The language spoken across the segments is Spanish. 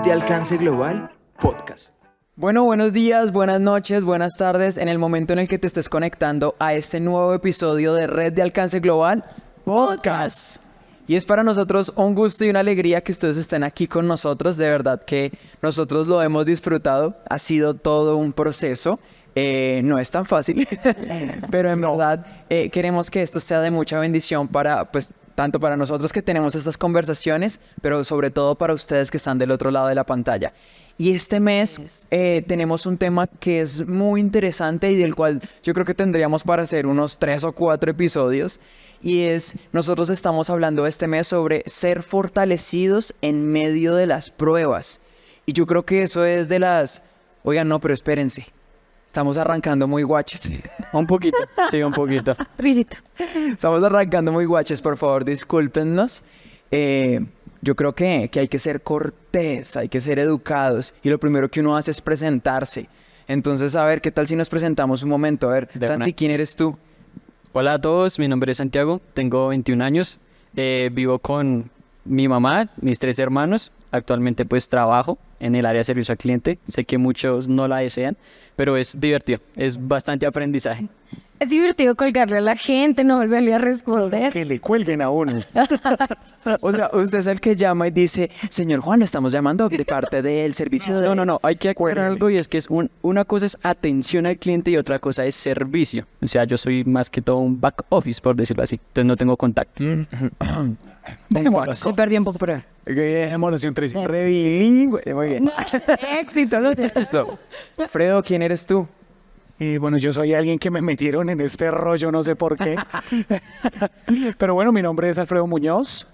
de Alcance Global Podcast. Bueno, buenos días, buenas noches, buenas tardes en el momento en el que te estés conectando a este nuevo episodio de Red de Alcance Global Podcast. Y es para nosotros un gusto y una alegría que ustedes estén aquí con nosotros. De verdad que nosotros lo hemos disfrutado. Ha sido todo un proceso. No es tan fácil, pero en verdad queremos que esto sea de mucha bendición para, pues, tanto para nosotros que tenemos estas conversaciones, pero sobre todo para ustedes que están del otro lado de la pantalla. Y este mes tenemos un tema que es muy interesante y del cual yo creo que tendríamos para hacer unos 3 o 4 episodios. Y nosotros estamos hablando este mes sobre ser fortalecidos en medio de las pruebas. Y yo creo que eso es de las... Oigan, no, pero espérense. Estamos arrancando muy guaches. Un poquito, sí, un poquito. Risito. Estamos arrancando muy guaches, por favor, discúlpennos. Yo creo que hay que ser cortés, hay que ser educados. Y lo primero que uno hace es presentarse. Entonces, a ver, ¿qué tal si nos presentamos un momento? A ver, Santi, ¿quién eres tú? Hola a todos, mi nombre es Santiago, tengo 21 años. Vivo con mi mamá, mis 3 hermanos. Actualmente pues trabajo en el área de servicio al cliente. Sé que muchos no la desean, pero es divertido, es bastante aprendizaje. Es divertido colgarle a la gente, no volverle a responder. Que le cuelguen a uno. O sea, usted es el que llama y dice, señor Juan, lo estamos llamando de parte del servicio de... No, hay que aclarar algo y es que una cosa es atención al cliente y otra cosa es servicio. O sea, yo soy más que todo un back office, por decirlo así. Entonces no tengo contacto. Se perdió un poco por ahí. Dejémoslo un 3. Re bilingüe. Muy bien. Éxito, ¿no? Listo. Fredo, ¿quién eres tú? Y bueno, yo soy alguien que me metieron en este rollo, no sé por qué. Pero bueno, mi nombre es Alfredo Muñoz.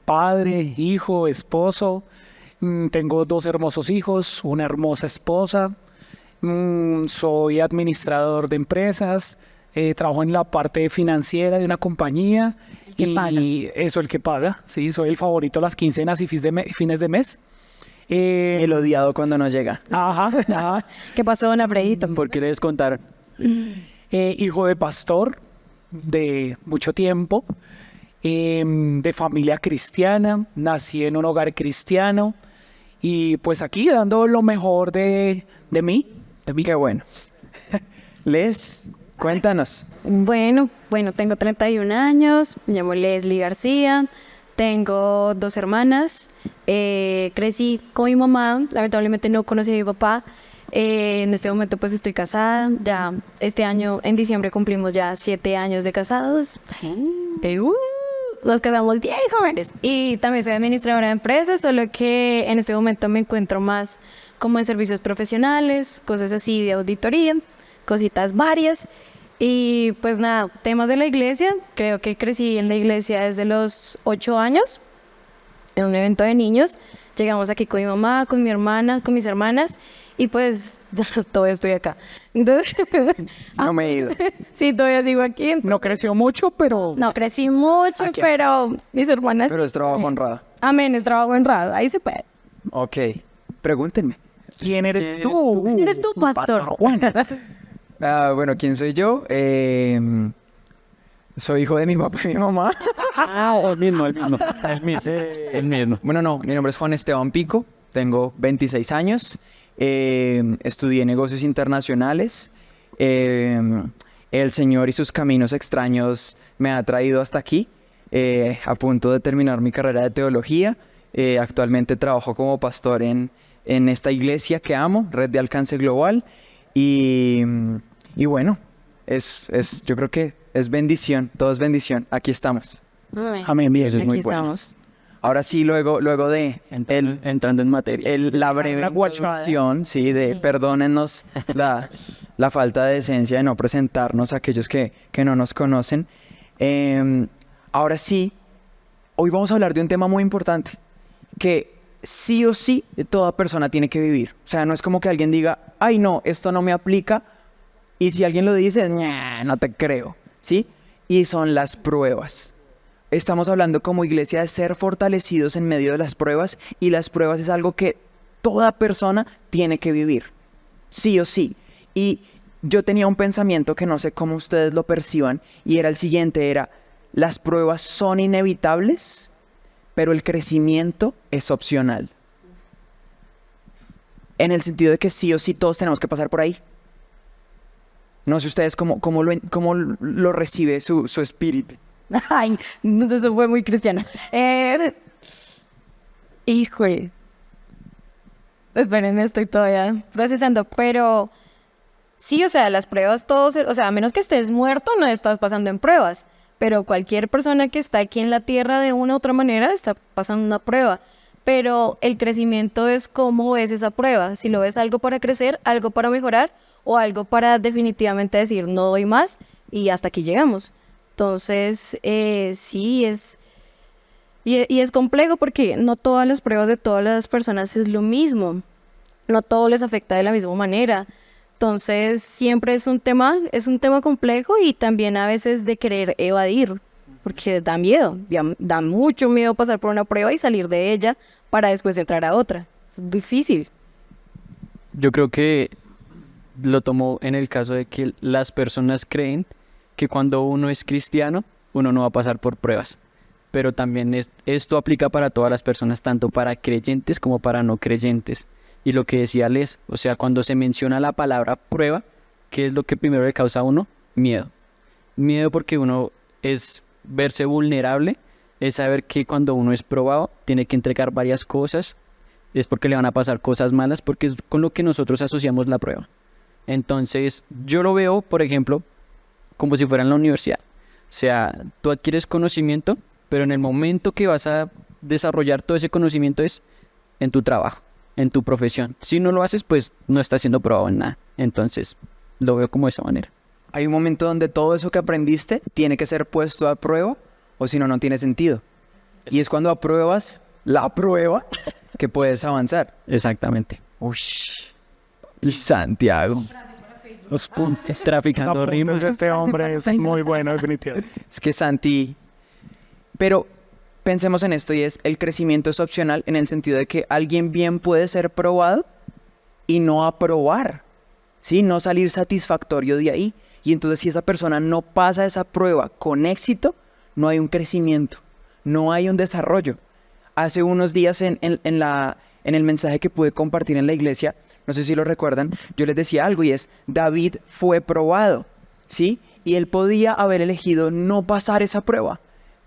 Padre, hijo, esposo. Tengo 2 hermosos hijos, una hermosa esposa. Soy administrador de empresas. Trabajo en la parte financiera de una compañía. Y eso, el que paga. Sí, soy el favorito las quincenas y fines de mes. El odiado cuando no llega. Ajá. ¿Qué pasó, don Alfredito? ¿Por qué les contar? Hijo de pastor de mucho tiempo, de familia cristiana, nací en un hogar cristiano y pues aquí dando lo mejor de mí. Qué bueno. Les, cuéntanos. Bueno, tengo 31 años, me llamo Leslie García, tengo 2 hermanas, crecí con mi mamá, lamentablemente no conocí a mi papá. En este momento pues estoy casada, ya este año en diciembre cumplimos ya 7 años de casados. Nos casamos bien jóvenes y también soy administradora de empresas, solo que en este momento me encuentro más como en servicios profesionales, cosas así de auditoría, cositas varias. Y pues nada, temas de la iglesia, creo que crecí en la iglesia desde los 8 años, en un evento de niños. Llegamos aquí con mi mamá, con mi hermana, con mis hermanas y pues todavía estoy acá. Entonces, No me he ido. sí, todavía sigo aquí. No creció mucho, pero... No crecí mucho, Aquí pero mis hermanas... Pero es trabajo honrado. Amén, es trabajo honrado, ahí se puede. Ok. Pregúntenme. ¿Quién eres tú? ¿Quién eres tú, pastor? Juan. Bueno, ¿quién soy yo? Soy hijo de mi papá y mi mamá. El mismo. Bueno, no, mi nombre es Juan Esteban Pico, tengo 26 años, estudié negocios internacionales, el Señor y sus caminos extraños me ha traído hasta aquí, a punto de terminar mi carrera de teología. Actualmente trabajo como pastor en esta iglesia que amo, Red de Alcance Global, y bueno, yo creo que es bendición, todo es bendición, aquí estamos. Amén, bien, eso es Aquí muy bueno. estamos. Ahora sí, luego de Entrando en materia. la breve Una guachada. introducción, perdónennos la falta de decencia de no presentarnos a aquellos que no nos conocen. Ahora sí, hoy vamos a hablar de un tema muy importante, que sí o sí toda persona tiene que vivir. O sea, no es como que alguien diga, ay no, esto no me aplica, y si alguien lo dice, "Ña, no te creo", ¿sí? Y son las pruebas. Estamos hablando como iglesia de ser fortalecidos en medio de las pruebas, y las pruebas es algo que toda persona tiene que vivir, sí o sí. Y yo tenía un pensamiento que no sé cómo ustedes lo perciban, y era el siguiente, las pruebas son inevitables, pero el crecimiento es opcional. en el sentido de que sí o sí todos tenemos que pasar por ahí. No sé ustedes cómo lo recibe su espíritu. Ay, no, eso fue muy cristiano. Híjole. Esperen, estoy todavía procesando, pero sí, o sea, las pruebas todos, o sea, a menos que estés muerto, no estás pasando en pruebas, pero cualquier persona que está aquí en la tierra de una u otra manera está pasando una prueba. Pero el crecimiento es cómo ves esa prueba, si lo ves algo para crecer, algo para mejorar o algo para definitivamente decir no doy más y hasta aquí llegamos. Entonces, sí, y es complejo porque no todas las pruebas de todas las personas es lo mismo, no todo les afecta de la misma manera. Entonces, siempre es un tema complejo y también a veces de querer evadir, porque da miedo, da mucho miedo pasar por una prueba y salir de ella para después entrar a otra. Es difícil. Yo creo que lo tomo en el caso de que las personas creen que cuando uno es cristiano, uno no va a pasar por pruebas. Pero también esto aplica para todas las personas, tanto para creyentes como para no creyentes. Y lo que decía Les, o sea, cuando se menciona la palabra prueba, ¿qué es lo que primero le causa a uno? Miedo. Miedo porque uno es verse vulnerable, es saber que cuando uno es probado, tiene que entregar varias cosas, es porque le van a pasar cosas malas, porque es con lo que nosotros asociamos la prueba. Entonces, yo lo veo, por ejemplo, como si fuera en la universidad. O sea, tú adquieres conocimiento, pero en el momento que vas a desarrollar todo ese conocimiento es en tu trabajo, en tu profesión. Si no lo haces, pues no estás siendo probado en nada. Entonces, lo veo como de esa manera. Hay un momento donde todo eso que aprendiste tiene que ser puesto a prueba, o si no, no tiene sentido. Y es cuando apruebas la prueba que puedes avanzar. Exactamente. Ush. Y Santiago. Los puntos. Traficando Los rimas. apuntes de este hombre es muy bueno, definitivamente. Es que Santi... Pero pensemos en esto y es, el crecimiento es opcional en el sentido de que alguien bien puede ser probado y no aprobar, ¿sí? No salir satisfactorio de ahí. Y entonces si esa persona no pasa esa prueba con éxito, no hay un crecimiento, no hay un desarrollo. Hace unos días en el mensaje que pude compartir en la iglesia, no sé si lo recuerdan, yo les decía algo y es, David fue probado, ¿sí? Y él podía haber elegido no pasar esa prueba,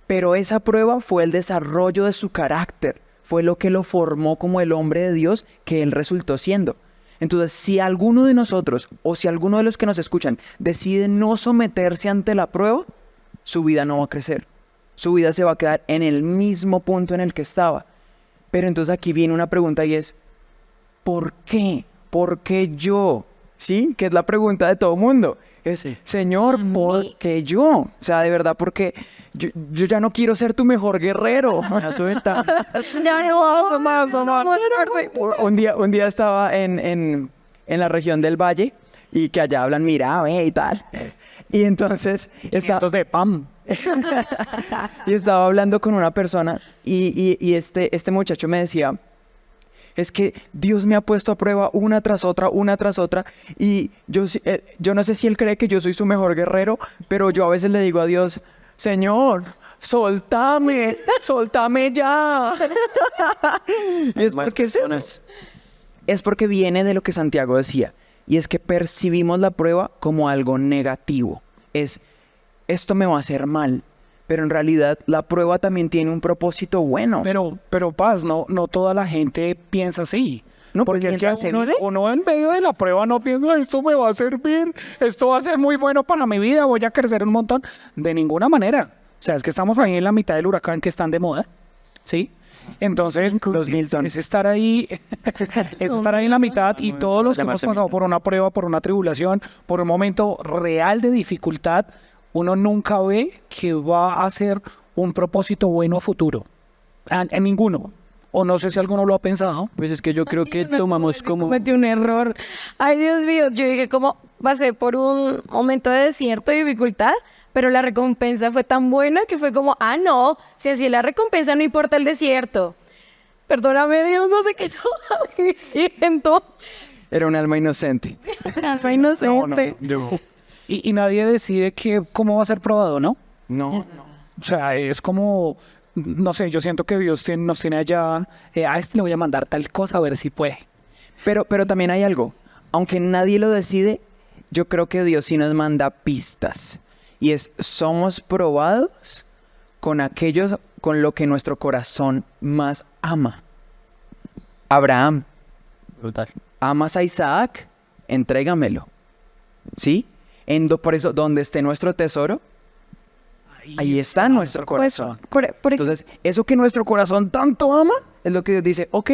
pero esa prueba fue el desarrollo de su carácter, fue lo que lo formó como el hombre de Dios que él resultó siendo. Entonces, si alguno de nosotros o si alguno de los que nos escuchan decide no someterse ante la prueba, su vida no va a crecer. Su vida se va a quedar en el mismo punto en el que estaba. Pero entonces aquí viene una pregunta y es, ¿por qué? ¿Por qué yo? ¿Sí? Que es la pregunta de todo mundo. Es, Señor, ¿por qué yo? O sea, de verdad, porque yo ya no quiero ser tu mejor guerrero. Un día estaba en la región del Valle y que allá hablan mira, ve y tal. Y entonces De PAM. y estaba hablando con una persona y este muchacho me decía, es que Dios me ha puesto a prueba una tras otra, y yo no sé si él cree que yo soy su mejor guerrero, pero yo a veces le digo a Dios, Señor, soltame ya. Y es porque es eso. Es porque viene de lo que Santiago decía, y es que percibimos la prueba como algo negativo. Esto me va a hacer mal, pero en realidad la prueba también tiene un propósito bueno. Pero Paz, no toda la gente piensa así. No, porque pues, es que mientras se vive. uno en medio de la prueba no piensa, esto me va a servir, esto va a ser muy bueno para mi vida, voy a crecer un montón. De ninguna manera. O sea, es que estamos ahí en la mitad del huracán que están de moda, ¿sí? Entonces, Los Milton. es estar ahí en la mitad, y todos los que hemos pasado por una prueba, por una tribulación, por un momento real de dificultad, uno nunca ve que va a ser un propósito bueno a futuro. En ninguno. O no sé si alguno lo ha pensado. Pues es que yo creo que tomamos como... Cometí un error. Ay, Dios mío, yo dije como pasé por un momento de desierto y dificultad, pero la recompensa fue tan buena que fue como, no, si así es la recompensa no importa el desierto. Perdóname Dios, no sé qué estaba diciendo. Era un alma inocente. Soy inocente. Y nadie decide cómo va a ser probado, ¿no? No. O sea, es como, no sé, yo siento que Dios nos tiene allá, a este le voy a mandar tal cosa a ver si puede. Pero también hay algo. Aunque nadie lo decide, yo creo que Dios sí nos manda pistas. Y somos probados con aquellos con lo que nuestro corazón más ama. Abraham, Brutal. ¿amas a Isaac? Entrégamelo. ¿Sí? Por eso, donde esté nuestro tesoro, ahí está nuestro Pues, corazón. por Entonces, eso que nuestro corazón tanto ama, es lo que Dios dice, ok,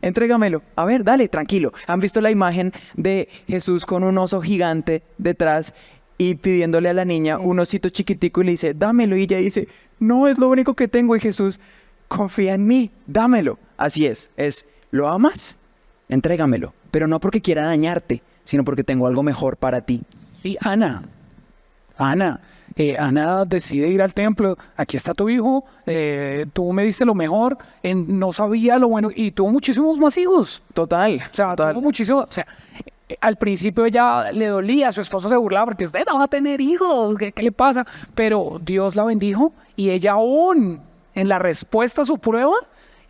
entrégamelo. A ver, dale, tranquilo. ¿Han visto la imagen de Jesús con un oso gigante detrás y pidiéndole a la niña un osito chiquitico y le dice, dámelo? Y ella dice, no, es lo único que tengo. Y Jesús, confía en mí, dámelo. Así es, ¿lo amas? Entrégamelo. Pero no porque quiera dañarte, sino porque tengo algo mejor para ti. Y Ana decide ir al templo. Aquí está tu hijo, tú me diste lo mejor, no sabía lo bueno, y tuvo muchísimos más hijos. Total, O sea, total. tuvo muchísimo. O sea, al principio ella le dolía, su esposo se burlaba porque usted no va a tener hijos, ¿qué le pasa? Pero Dios la bendijo y ella aún en la respuesta a su prueba,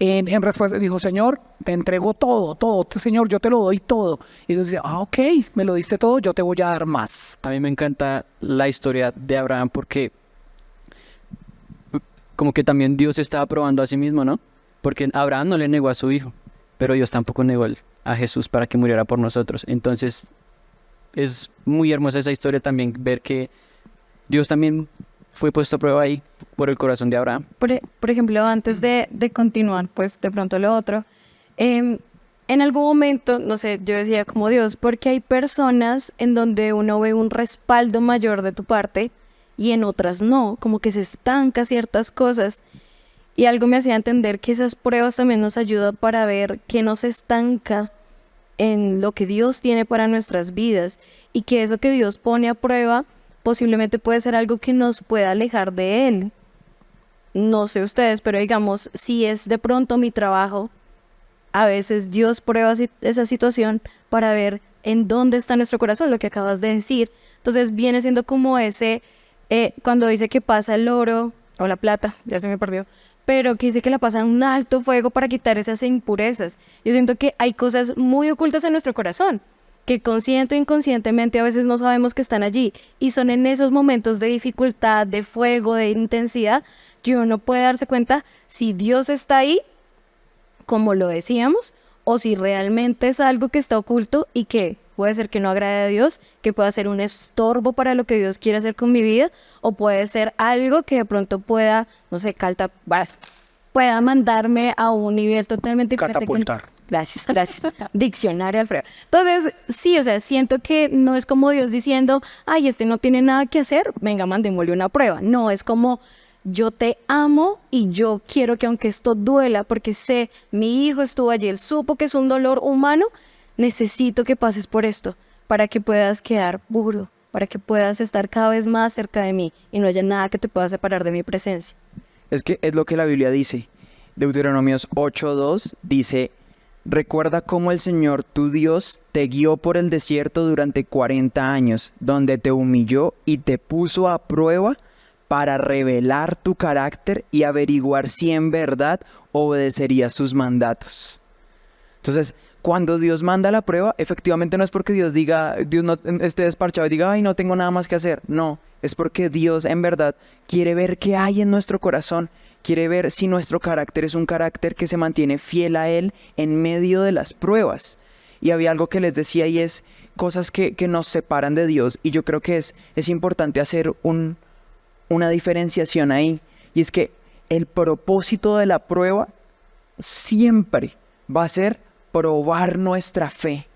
en respuesta dijo, Señor, te entrego todo, Señor, yo te lo doy todo. Y Dios dice, ok, me lo diste todo, yo te voy a dar más. A mí me encanta la historia de Abraham porque como que también Dios estaba probando a sí mismo, ¿no? Porque Abraham no le negó a su hijo, pero Dios tampoco negó a Jesús para que muriera por nosotros. Entonces es muy hermosa esa historia también, ver que Dios también fue puesto a prueba ahí por el corazón de Abraham. por ejemplo, antes de continuar, pues de pronto lo otro, en algún momento, no sé, yo decía como Dios, porque hay personas en donde uno ve un respaldo mayor de tu parte y en otras no, como que se estanca ciertas cosas. Y algo me hacía entender que esas pruebas también nos ayudan para ver qué nos estanca en lo que Dios tiene para nuestras vidas y que eso que Dios pone a prueba posiblemente puede ser algo que nos pueda alejar de Él. No sé ustedes, pero digamos, si es de pronto mi trabajo, a veces Dios prueba esa situación para ver en dónde está nuestro corazón, lo que acabas de decir. Entonces viene siendo como cuando dice que pasa el oro o la plata, ya se me perdió, pero que dice que la pasa en un alto fuego para quitar esas impurezas. Yo siento que hay cosas muy ocultas en nuestro corazón, que consciente o inconscientemente a veces no sabemos que están allí, y son en esos momentos de dificultad, de fuego, de intensidad, que uno puede darse cuenta si Dios está ahí, como lo decíamos, o si realmente es algo que está oculto y que puede ser que no agrade a Dios, que pueda ser un estorbo para lo que Dios quiere hacer con mi vida, o puede ser algo que de pronto pueda, no sé, pueda mandarme a un nivel totalmente diferente. Catapultar. Gracias. Diccionario, Alfredo. Entonces, sí, o sea, siento que no es como Dios diciendo, ay, este no tiene nada que hacer, venga, mandémosle una prueba. No, es como, yo te amo y yo quiero que aunque esto duela, porque sé, mi hijo estuvo allí, él supo que es un dolor humano, necesito que pases por esto para que puedas quedar puro, para que puedas estar cada vez más cerca de mí y no haya nada que te pueda separar de mi presencia. Es que es lo que la Biblia dice. Deuteronomios 8:2 dice, recuerda cómo el Señor tu Dios te guió por el desierto durante 40 años, donde te humilló y te puso a prueba para revelar tu carácter y averiguar si en verdad obedecerías sus mandatos. Entonces, cuando Dios manda la prueba, efectivamente no es porque Dios no esté desparchado y diga, ay, no tengo nada más que hacer. No, es porque Dios en verdad quiere ver qué hay en nuestro corazón, quiere ver si nuestro carácter es un carácter que se mantiene fiel a Él en medio de las pruebas. Y había algo que les decía y es cosas que nos separan de Dios. Y yo creo que es importante hacer una diferenciación ahí. Y es que el propósito de la prueba siempre va a ser probar nuestra fe,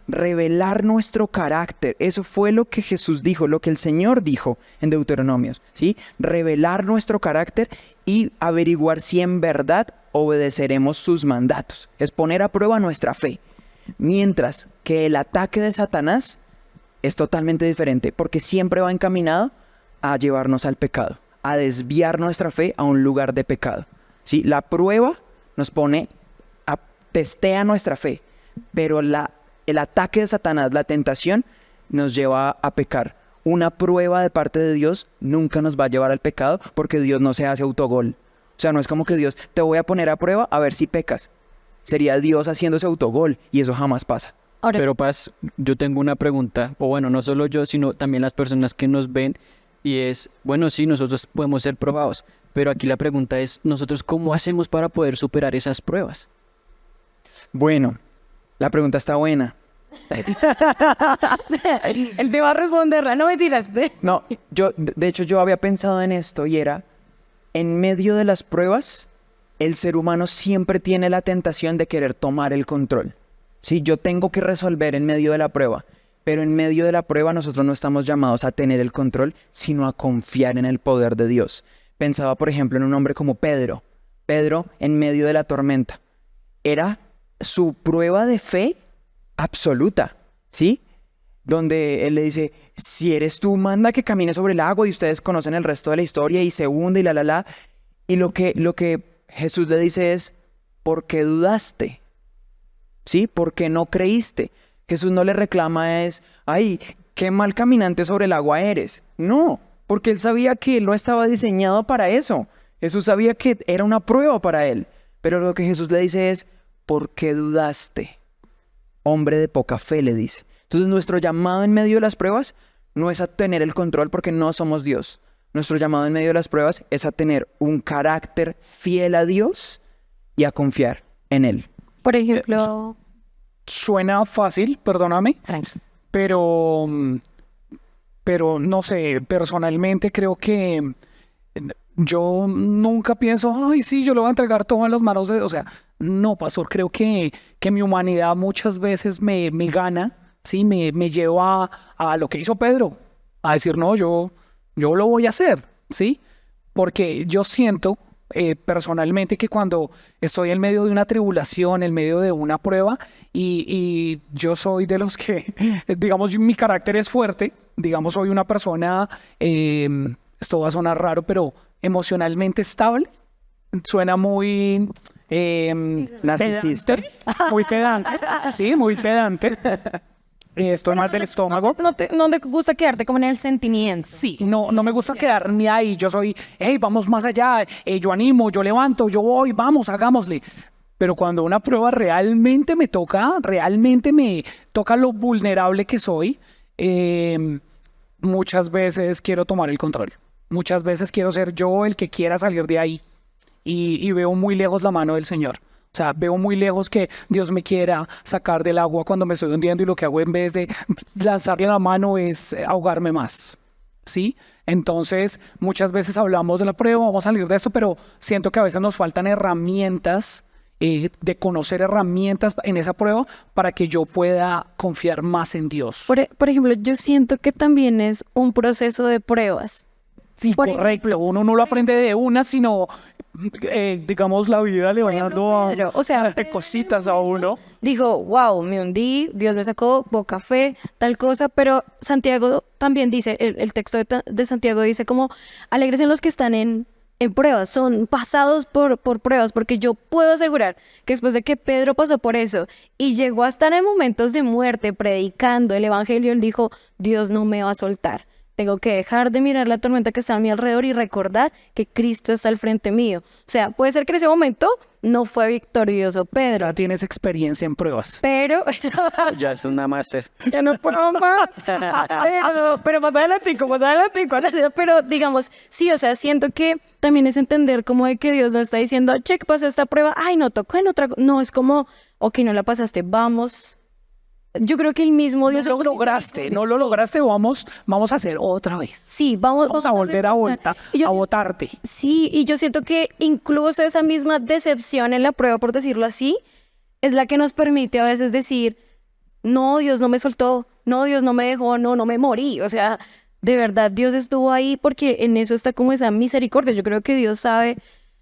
revelar nuestro carácter. Eso fue lo que Jesús dijo, lo que el Señor dijo en Deuteronomios, ¿sí? Revelar nuestro carácter y averiguar si en verdad obedeceremos sus mandatos. Es poner a prueba nuestra fe. Mientras que el ataque de Satanás es totalmente diferente, porque siempre va encaminado a llevarnos al pecado, a desviar nuestra fe a un lugar de pecado, ¿sí? La prueba nos testea nuestra fe, pero el ataque de Satanás, la tentación, nos lleva a pecar. Una prueba de parte de Dios nunca nos va a llevar al pecado, porque Dios no se hace autogol. O sea, no es como que Dios, te voy a poner a prueba a ver si pecas. Sería Dios haciéndose autogol y eso jamás pasa. Ahora, Pero Paz, yo tengo una pregunta, o bueno, no solo yo, sino también las personas que nos ven, y es, bueno, sí, nosotros podemos ser probados, pero aquí la pregunta es, ¿nosotros cómo hacemos para poder superar esas pruebas? Bueno, la pregunta está buena. él te va a responderla, no mentiras. No, de hecho yo había pensado en esto y era, en medio de las pruebas, el ser humano siempre tiene la tentación de querer tomar el control. Sí, yo tengo que resolver en medio de la prueba, pero en medio de la prueba nosotros no estamos llamados a tener el control, sino a confiar en el poder de Dios. Pensaba, por ejemplo, en un hombre como Pedro. Pedro, en medio de la tormenta, era su prueba de fe absoluta, ¿sí? Donde él le dice, si eres tú, manda que camine sobre el agua, y ustedes conocen el resto de la historia, y se hunde, y la. Y lo que Jesús le dice es, ¿por qué dudaste? ¿Sí? ¿Por qué no creíste? Jesús no le reclama es, ay, qué mal caminante sobre el agua eres. No, porque él sabía que él no estaba diseñado para eso. Jesús sabía que era una prueba para él. Pero lo que Jesús le dice es, ¿por qué dudaste? Hombre de poca fe, le dice. Entonces nuestro llamado en medio de las pruebas no es a tener el control porque no somos Dios. Nuestro llamado en medio de las pruebas es a tener un carácter fiel a Dios y a confiar en Él. Por ejemplo, Suena fácil, perdóname, pero no sé, personalmente creo que yo nunca pienso, ay, sí, yo le voy a entregar todo en las manos de... O sea, no, pastor, creo que mi humanidad muchas veces me gana, ¿sí? Me lleva a lo que hizo Pedro, a decir, no, yo lo voy a hacer, ¿sí? Porque yo siento personalmente que cuando estoy en medio de una tribulación, en medio de una prueba, y yo soy de los que, digamos, mi carácter es fuerte, digamos, soy una persona, esto va a sonar raro, pero emocionalmente estable, suena muy... Narcisista. pedante, muy pedante, sí, muy pedante. Estoy mal del estómago. no te gusta quedarte como en el sentimiento. Sí, no me gusta quedarme ahí. Yo soy, hey, vamos más allá. Yo animo, yo levanto, yo voy, vamos, hagámosle. Pero cuando una prueba realmente me toca lo vulnerable que soy, muchas veces quiero tomar el control. Muchas veces quiero ser yo el que quiera salir de ahí. Y veo muy lejos la mano del Señor. O sea, veo muy lejos que Dios me quiera sacar del agua cuando me estoy hundiendo y lo que hago en vez de lanzarle la mano es ahogarme más, ¿sí? Entonces, muchas veces hablamos de la prueba, vamos a salir de esto, pero siento que a veces nos faltan herramientas, de conocer herramientas en esa prueba para que yo pueda confiar más en Dios. Por ejemplo, yo siento que también es un proceso de pruebas. Sí, por correcto. Uno no lo aprende de una, sino, digamos, la vida le va dando Pedro, o sea, Pedro cositas a uno. Dijo, wow, me hundí, Dios me sacó, boca fe, tal cosa, pero Santiago también dice, el texto de Santiago dice como, alegres en los que están en pruebas, son pasados por pruebas, porque yo puedo asegurar que después de que Pedro pasó por eso y llegó a estar en momentos de muerte predicando el evangelio, él dijo, Dios no me va a soltar. Tengo que dejar de mirar la tormenta que está a mi alrededor y recordar que Cristo está al frente mío. O sea, puede ser que en ese momento no fue victorioso Pedro. Ya tienes experiencia en pruebas. Pero Ya es una máster. ya no puedo más. Pero más adelantico. Pero digamos, sí, o sea, siento que también es entender como de que Dios no está diciendo, che, ¿qué pasó esta prueba? Ay, no, tocó en otra. No, es como, ok, no la pasaste, vamos. Yo creo que el mismo Dios... No lo lograste, vamos a hacer otra vez. Sí, vamos a volver a botarte. Sí, y yo siento que incluso esa misma decepción en la prueba, por decirlo así, es la que nos permite a veces decir, no, Dios no me soltó, no, Dios no me dejó, no me morí. O sea, de verdad, Dios estuvo ahí porque en eso está como esa misericordia. Yo creo que Dios sabe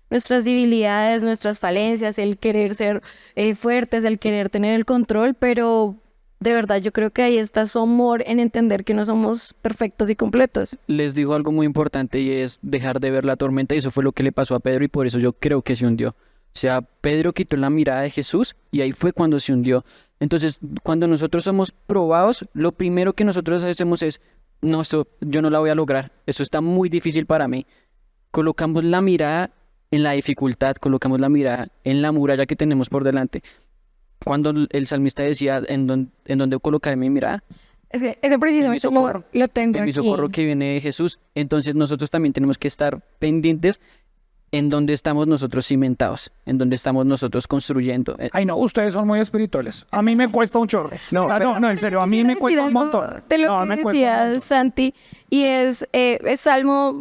nuestras debilidades, nuestras falencias, el querer ser fuertes, el querer tener el control, pero... De verdad, yo creo que ahí está su amor en entender que no somos perfectos y completos. Les dijo algo muy importante y es dejar de ver la tormenta, y eso fue lo que le pasó a Pedro y por eso yo creo que se hundió. O sea, Pedro quitó la mirada de Jesús y ahí fue cuando se hundió. Entonces, cuando nosotros somos probados, lo primero que nosotros hacemos es, no, esto yo no la voy a lograr, esto está muy difícil para mí. Colocamos la mirada en la dificultad, colocamos la mirada en la muralla que tenemos por delante. cuando el salmista decía, en dónde colocaré mi mirada, Ese precisamente socorro. lo tengo en mi aquí. socorro que viene de Jesús. Entonces nosotros también tenemos que estar pendientes en donde estamos nosotros cimentados, en donde estamos nosotros construyendo. Ay, no, ustedes son muy espirituales. A mí me cuesta un chorro. No, No, en serio, a mí me Quisiera cuesta un decir algo montón. de lo No, que me cuesta un decía montón. Santi, y es Salmo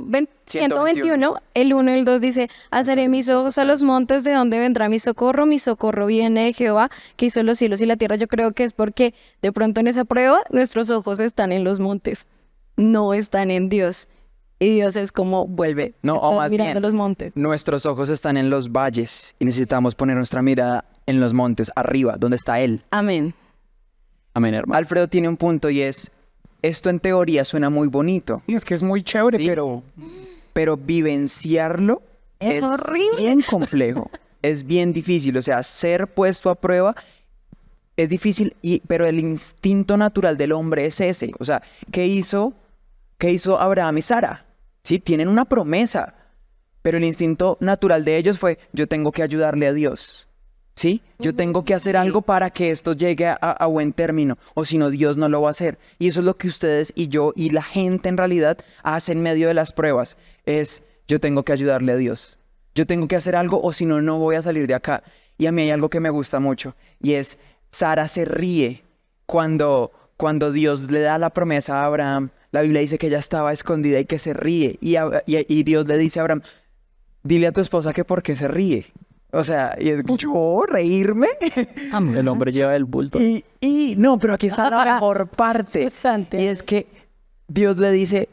121, el 1 y el 2 dice, alzaré mis ojos a los montes, ¿de dónde vendrá mi socorro? Mi socorro viene de Jehová, que hizo los cielos y la tierra. Yo creo que es porque de pronto en esa prueba nuestros ojos están en los montes, no están en Dios. Y Dios es como, vuelve, No, o estás más mirando bien, los montes. nuestros ojos están en los valles y necesitamos poner nuestra mirada en los montes, arriba, donde está Él. Amén. Amén, hermano. Alfredo tiene un punto y es, esto en teoría suena muy bonito, Y es que es muy chévere, Sí. pero vivenciarlo Es horrible. bien complejo, es bien difícil, o sea, ser puesto a prueba es difícil, pero el instinto natural del hombre es ese, o sea, ¿qué hizo Abraham y Sara? Sí, tienen una promesa, pero el instinto natural de ellos fue, yo tengo que ayudarle a Dios, ¿sí? Yo tengo que hacer algo para que esto llegue a buen término, o si no, Dios no lo va a hacer. Y eso es lo que ustedes y yo y la gente en realidad hace en medio de las pruebas, es, yo tengo que ayudarle a Dios. Yo tengo que hacer algo, o si no, no voy a salir de acá. Y a mí hay algo que me gusta mucho, y es, Sara se ríe cuando Dios le da la promesa a Abraham. La Biblia dice que ella estaba escondida y que se ríe. Y Dios le dice a Abraham, dile a tu esposa que por qué se ríe. O sea, y es, ¿yo reírme? El hombre lleva el bulto. Y no, pero aquí está la mejor parte. Bastante. Y es que Dios le dice,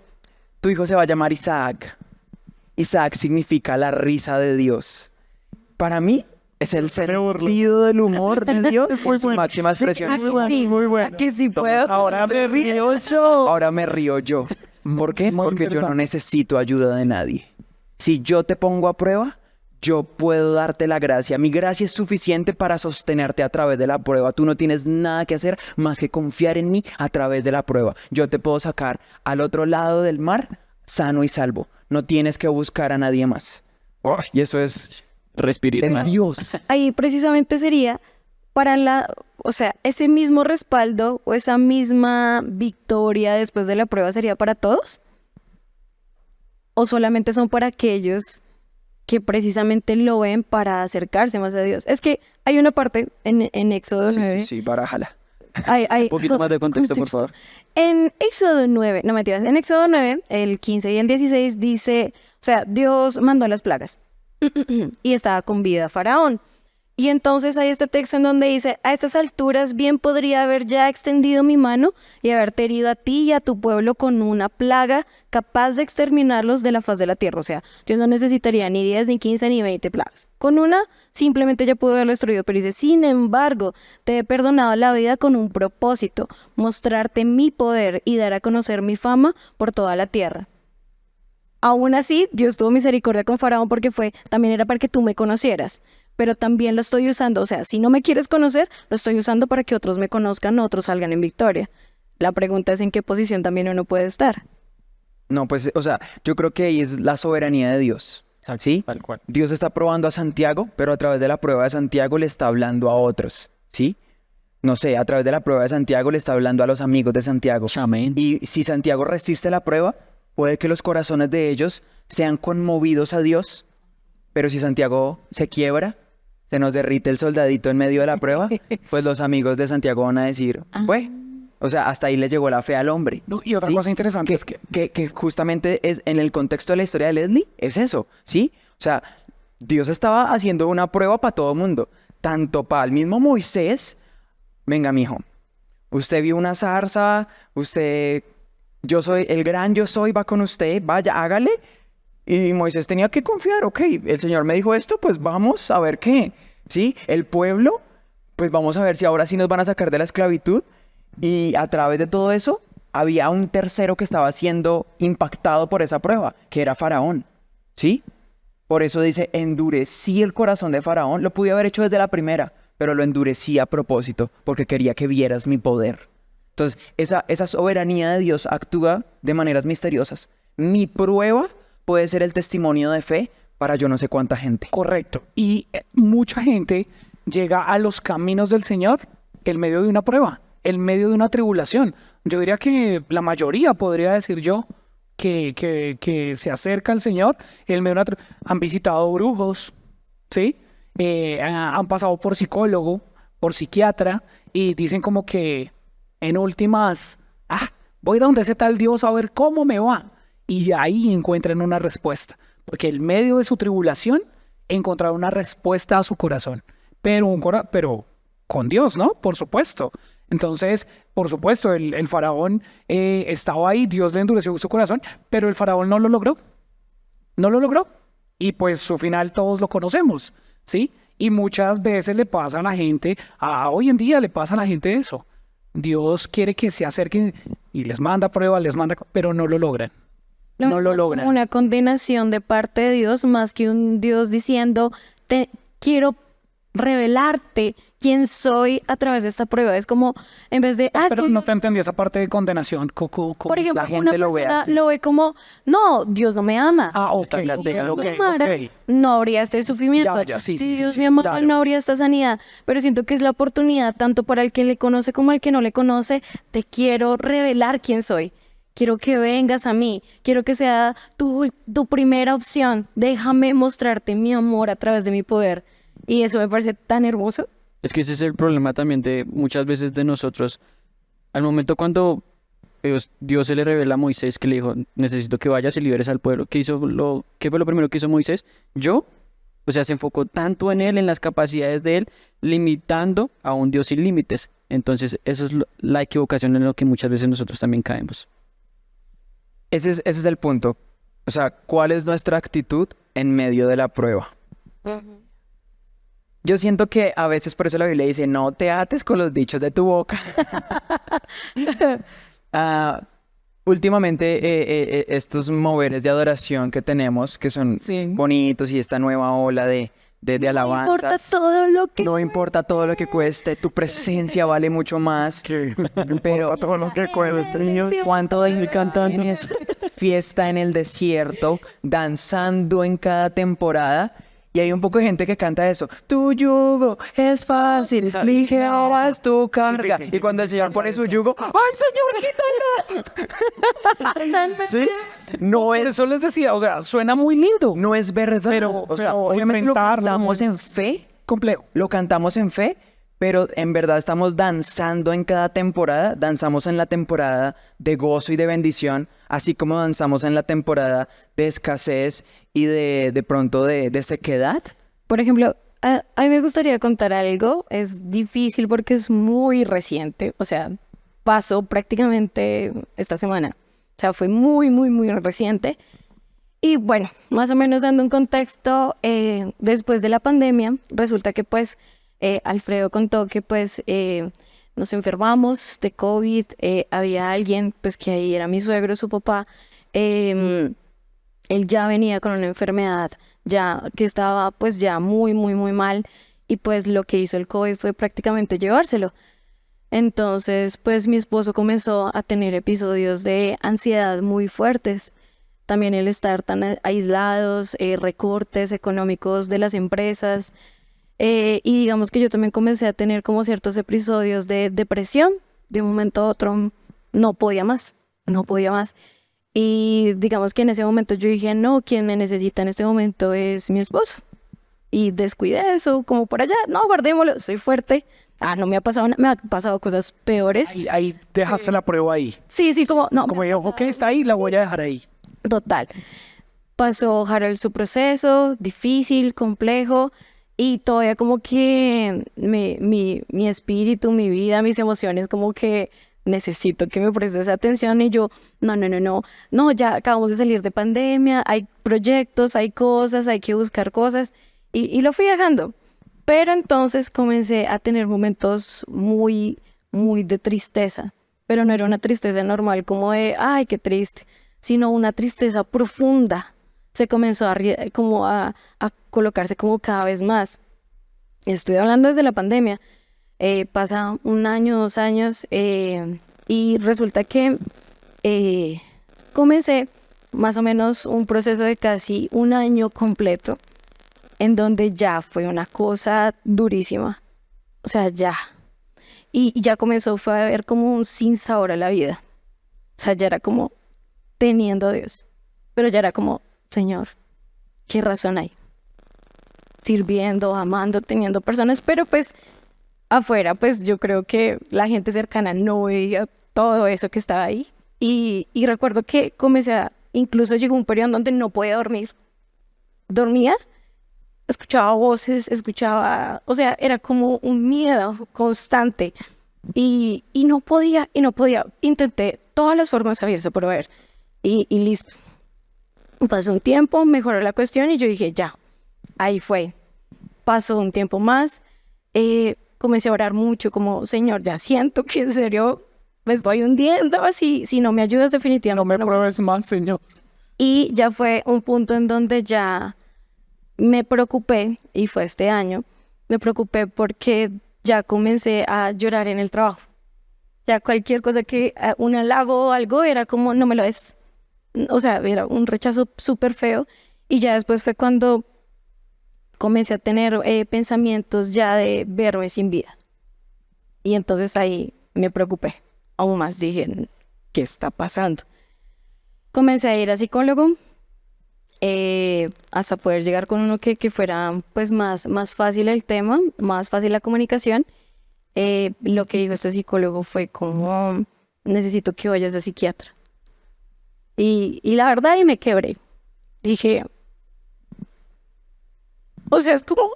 tu hijo se va a llamar Isaac. Isaac significa la risa de Dios. Para mí, es el sentido del humor de Dios en su máxima expresión. Aquí sí, muy bueno. aquí sí puedo. Ahora me río yo. Ahora me río yo. ¿Por qué? Muy Porque yo no interesante. necesito ayuda de nadie. Si yo te pongo a prueba, yo puedo darte la gracia. Mi gracia es suficiente para sostenerte a través de la prueba. Tú no tienes nada que hacer más que confiar en mí a través de la prueba. Yo te puedo sacar al otro lado del mar sano y salvo. No tienes que buscar a nadie más. Y eso es Respirar. Dios. Ahí precisamente sería para o sea, ese mismo respaldo o esa misma victoria después de la prueba sería para todos, o solamente son para aquellos que precisamente lo ven para acercarse más a Dios. Es que hay una parte en Éxodo 9. Sí, barájala. Hay Un poquito más de contexto, por favor. En Éxodo 9, no mentiras, en Éxodo 9, el 15 y el 16 dice, o sea, Dios mandó las plagas y estaba con vida Faraón. Y entonces hay este texto en donde dice, a estas alturas bien podría haber ya extendido mi mano y haberte herido a ti y a tu pueblo con una plaga capaz de exterminarlos de la faz de la tierra. O sea, Dios no necesitaría ni 10, ni 15, ni 20 plagas. Con una, simplemente ya pudo haberlo destruido. Pero dice, sin embargo, te he perdonado la vida con un propósito, mostrarte mi poder y dar a conocer mi fama por toda la tierra. Aún así, Dios tuvo misericordia con Faraón porque también era para que tú me conocieras. Pero también lo estoy usando, o sea, si no me quieres conocer, lo estoy usando para que otros me conozcan, otros salgan en victoria. La pregunta es en qué posición también uno puede estar. No, pues, o sea, yo creo que ahí es la soberanía de Dios. ¿Sí? Tal cual. Dios está probando a Santiago, pero a través de la prueba de Santiago le está hablando a otros, ¿sí? No sé, a través de la prueba de Santiago le está hablando a los amigos de Santiago. Amén. Y si Santiago resiste la prueba, puede que los corazones de ellos sean conmovidos a Dios, pero si Santiago se quiebra, se nos derrite el soldadito en medio de la prueba, pues los amigos de Santiago van a decir, pues, o sea, hasta ahí le llegó la fe al hombre. No, y otra ¿sí? cosa interesante es que Que justamente es en el contexto de la historia de Leslie, es eso, ¿sí? O sea, Dios estaba haciendo una prueba para todo el mundo, tanto para el mismo Moisés. Venga, mijo, usted vio una zarza, yo soy el gran yo soy, va con usted, vaya, hágale. Y Moisés tenía que confiar, ok, el Señor me dijo esto, pues vamos a ver qué, ¿sí? El pueblo, pues vamos a ver si ahora sí nos van a sacar de la esclavitud. Y a través de todo eso, había un tercero que estaba siendo impactado por esa prueba, que era Faraón, ¿sí? Por eso dice, endurecí el corazón de Faraón. Lo pude haber hecho desde la primera, pero lo endurecí a propósito, porque quería que vieras mi poder. Entonces, esa soberanía de Dios actúa de maneras misteriosas. Mi prueba puede ser el testimonio de fe para yo no sé cuánta gente. correcto. Y mucha gente llega a los caminos del Señor en medio de una prueba, en medio de una tribulación. Yo diría que la mayoría, podría decir yo, que se acerca al Señor en medio de una han visitado brujos, ¿sí? Han pasado por psicólogo, por psiquiatra, y dicen como que en últimas, voy a donde ese tal Dios a ver cómo me va. Y ahí encuentran una respuesta, porque en medio de su tribulación encontraron una respuesta a su corazón, pero con Dios, ¿no? Por supuesto. Entonces, por supuesto, el faraón estaba ahí, Dios le endureció su corazón, pero el faraón no lo logró. No lo logró. Y pues su final todos lo conocemos, ¿sí? Y muchas veces le pasa a la gente, hoy en día le pasa a la gente eso. Dios quiere que se acerquen y les manda pruebas, pero no lo logran. No lo es logran. como una condenación de parte de Dios, más que un Dios diciendo, quiero revelarte quién soy a través de esta prueba. Es como, en vez de... Pero no te entendí esa parte de condenación. Por ejemplo, la gente una lo ve persona así. lo ve como, no, Dios no me ama. Ok, Si Dios me ok. amara, no habría este sufrimiento. Sí, Si sí, Dios sí, me amara, claro. no habría esta sanidad. Pero siento que es la oportunidad, tanto para el que le conoce como el que no le conoce, te quiero revelar quién soy. Quiero que vengas a mí. Quiero que sea tu primera opción. Déjame mostrarte mi amor a través de mi poder. Y eso me parece tan hermoso. Es que ese es el problema también de muchas veces de nosotros. Al momento cuando Dios se le revela a Moisés, que le dijo, necesito que vayas y liberes al pueblo. ¿Qué fue lo primero que hizo Moisés? O sea, se enfocó tanto en él, en las capacidades de él, limitando a un Dios sin límites. Entonces, eso es la equivocación en lo que muchas veces nosotros también caemos. Ese es el punto. O sea, ¿cuál es nuestra actitud en medio de la prueba? Yo siento que a veces por eso la Biblia dice, no te ates con los dichos de tu boca. Últimamente estos moveres de adoración que tenemos, que son bonitos, y esta nueva ola de alabanzas. No importa todo lo que... No importa todo lo que cueste, tu presencia vale mucho más. Pero todo lo que cueste, niño. ¿cuánto de cantando es fiesta en el desierto, danzando en cada temporada? Y hay un poco de gente que canta eso. Tu yugo es fácil, ligera es tu carga. Y cuando el Señor pone su yugo, ¡ay, Señor, quítala! ¿Sí? No Por es, eso les decía, o sea, suena muy lindo. no es verdad. Pero Obviamente lo enfrentarlo cantamos es en fe. complejo. Lo cantamos en fe, pero en verdad estamos danzando en cada temporada. Danzamos en la temporada de gozo y de bendición, así como danzamos en la temporada de escasez y de pronto de sequedad. Por ejemplo, a mí me gustaría contar algo. Es difícil porque es muy reciente. O sea, pasó prácticamente esta semana. O sea, fue muy, muy, muy reciente. Y bueno, más o menos dando un contexto, después de la pandemia, resulta que pues Alfredo contó que pues nos enfermamos de COVID. Había alguien, pues que ahí era mi suegro, su papá. Él ya venía con una enfermedad ya que estaba pues ya muy, muy, muy mal. Y pues lo que hizo el COVID fue prácticamente llevárselo. Entonces pues mi esposo comenzó a tener episodios de ansiedad muy fuertes. También el estar tan aislados, recortes económicos de las empresas. Y digamos que yo también comencé a tener como ciertos episodios de depresión. De un momento a otro no podía más. Y digamos que en ese momento yo dije, no, quien me necesita en este momento es mi esposo. Y descuidé eso, como por allá, no, guardémoslo, soy fuerte. No me ha pasado nada, me han pasado cosas peores. Ahí dejaste la prueba ahí. Sí, como, no. Como yo, ok, está ahí, la voy a dejar ahí. Total. Pasó Harold su proceso, difícil, complejo, y todavía como que mi espíritu, mi vida, mis emociones como que necesito que me prestes atención. Y yo, no, ya acabamos de salir de pandemia, hay proyectos, hay cosas, hay que buscar cosas, y lo fui dejando. Pero entonces comencé a tener momentos muy, muy de tristeza, pero no era una tristeza normal como de, ay, qué triste, sino una tristeza profunda. Se comenzó a colocarse como cada vez más. Estoy hablando desde la pandemia. Pasa 1 año, 2 años, y resulta que comencé más o menos un proceso de casi 1 año completo en donde ya fue una cosa durísima. O sea, ya. Y ya comenzó, fue a haber como un sinsabor a la vida. O sea, ya era como teniendo a Dios. Pero ya era como, Señor, ¿qué razón hay? Sirviendo, amando, teniendo personas, pero pues afuera, pues yo creo que la gente cercana no veía todo eso que estaba ahí. Y recuerdo que incluso llegó un periodo en donde no podía dormir. Dormía, escuchaba voces, o sea, era como un miedo constante. Y no podía. Intenté todas las formas habidas por haber. Y listo. Pasó un tiempo, mejoró la cuestión y yo dije, ya, ahí fue. Pasó un tiempo más, comencé a orar mucho, como, Señor, ya siento que en serio me estoy hundiendo, si no me ayudas definitivamente. No me pruebes más, Señor. Y ya fue un punto en donde ya me preocupé, y fue este año, me preocupé porque ya comencé a llorar en el trabajo. Ya cualquier cosa que un halago o algo era como, no me lo es. O sea, era un rechazo súper feo. Y ya después fue cuando comencé a tener pensamientos ya de verme sin vida. Y entonces ahí me preocupé. Aún más dije, ¿qué está pasando? Comencé a ir a psicólogo hasta poder llegar con uno que fuera pues más fácil el tema, más fácil la comunicación. Lo que dijo este psicólogo fue como, necesito que vayas a psiquiatra. Y la verdad, y me quebré. Dije, o sea, es como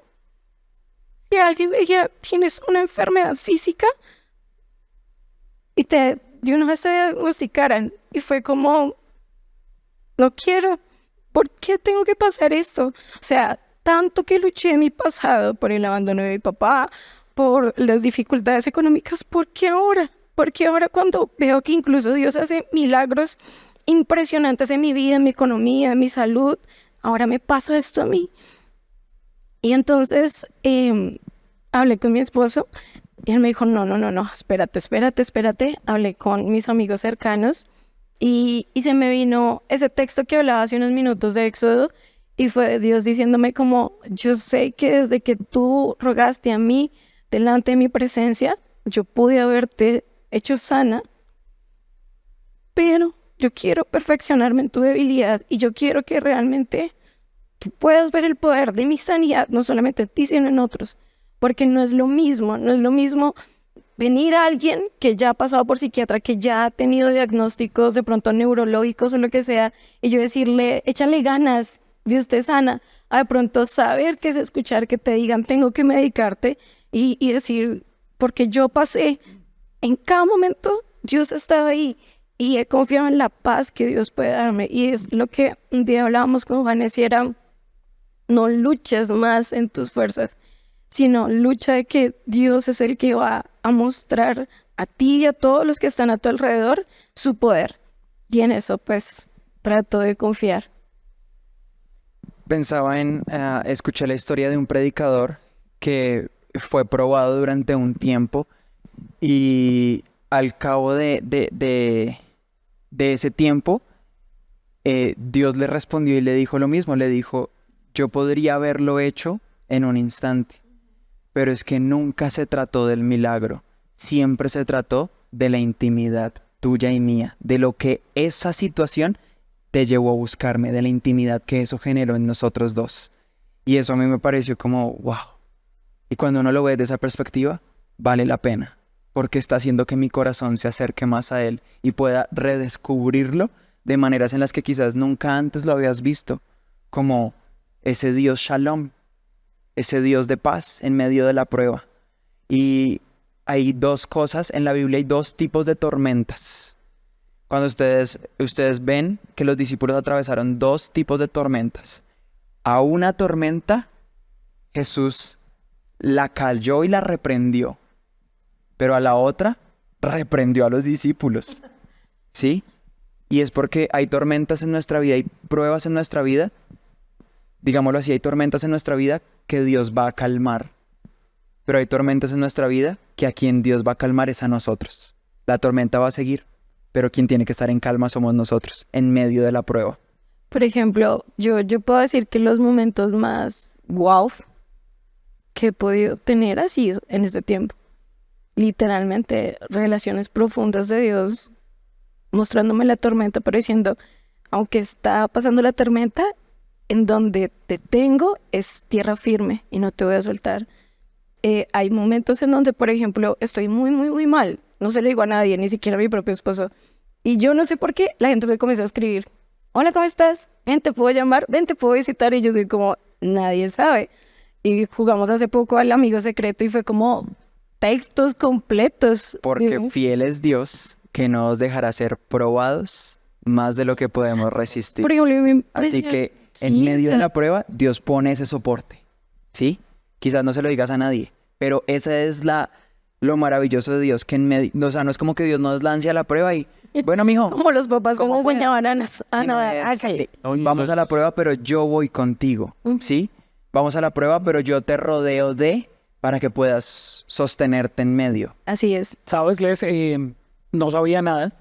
si alguien me dijera, tienes una enfermedad física y de una vez te diagnosticaran. Y fue como, no quiero. ¿Por qué tengo que pasar esto? O sea, tanto que luché en mi pasado por el abandono de mi papá, por las dificultades económicas, ¿por qué ahora? ¿Por qué ahora cuando veo que incluso Dios hace milagros impresionantes en mi vida, en mi economía, en mi salud, ahora me pasa esto a mí? Y entonces hablé con mi esposo y él me dijo, no, espérate. Hablé con mis amigos cercanos y se me vino ese texto que hablaba hace unos minutos de Éxodo y fue Dios diciéndome como, yo sé que desde que tú rogaste a mí delante de mi presencia, yo pude haberte hecho sana, pero yo quiero perfeccionarme en tu debilidad y yo quiero que realmente tú puedas ver el poder de mi sanidad, no solamente en ti, sino en otros. Porque no es lo mismo venir a alguien que ya ha pasado por psiquiatra, que ya ha tenido diagnósticos de pronto neurológicos o lo que sea, y yo decirle, échale ganas, Dios te sana, a de pronto saber qué es escuchar que te digan, tengo que medicarte, y decir, porque yo pasé, en cada momento Dios estaba ahí, y he confiado en la paz que Dios puede darme. Y es lo que un día hablábamos con Juanes y era, no luches más en tus fuerzas, sino lucha de que Dios es el que va a mostrar a ti y a todos los que están a tu alrededor su poder. Y en eso pues trato de confiar. Pensaba escuché la historia de un predicador que fue probado durante un tiempo y al cabo de ese tiempo, Dios le respondió y le dijo lo mismo. Le dijo, yo podría haberlo hecho en un instante, pero es que nunca se trató del milagro. Siempre se trató de la intimidad tuya y mía, de lo que esa situación te llevó a buscarme, de la intimidad que eso generó en nosotros dos. Y eso a mí me pareció como, wow. Y cuando uno lo ve de esa perspectiva, vale la pena, porque está haciendo que mi corazón se acerque más a Él y pueda redescubrirlo de maneras en las que quizás nunca antes lo habías visto, como ese Dios Shalom, ese Dios de paz en medio de la prueba. Y hay dos cosas, en la Biblia hay dos tipos de tormentas. Cuando ustedes ven que los discípulos atravesaron dos tipos de tormentas. A una tormenta, Jesús la calló y la reprendió. Pero a la otra, reprendió a los discípulos. ¿Sí? Y es porque hay tormentas en nuestra vida, hay pruebas en nuestra vida, digámoslo así, hay tormentas en nuestra vida que Dios va a calmar. Pero hay tormentas en nuestra vida que a quien Dios va a calmar es a nosotros. La tormenta va a seguir, pero quien tiene que estar en calma somos nosotros, en medio de la prueba. Por ejemplo, yo puedo decir que los momentos más wow, que he podido tener así en este tiempo. Literalmente, relaciones profundas de Dios, mostrándome la tormenta, pero diciendo, aunque está pasando la tormenta, en donde te tengo es tierra firme y no te voy a soltar. Hay momentos en donde, por ejemplo, estoy muy, muy, muy mal. No se lo digo a nadie, ni siquiera a mi propio esposo. Y yo no sé por qué, la gente me comienza a escribir, hola, ¿cómo estás? Ven, te puedo llamar, ven, te puedo visitar. Y yo soy como, nadie sabe. Y jugamos hace poco al amigo secreto y fue como textos completos. Porque Digo, fiel es Dios, que no os dejará ser probados más de lo que podemos resistir. por ejemplo, me Así impresiona- que en Sí, medio o de sea, la prueba, Dios pone ese soporte, ¿sí? Quizás no se lo digas a nadie, pero esa es lo maravilloso de Dios, que en medio, o sea, no es como que Dios nos lance a la prueba y, bueno, mijo, como los papás ¿cómo cuando pueda? enseñaban a si no nadar, es, hágale. vamos a la prueba, pero yo voy contigo, ¿sí? Vamos a la prueba, pero yo te rodeo para que puedas sostenerte en medio. Así es. ¿Sabes, Les? No sabía nada.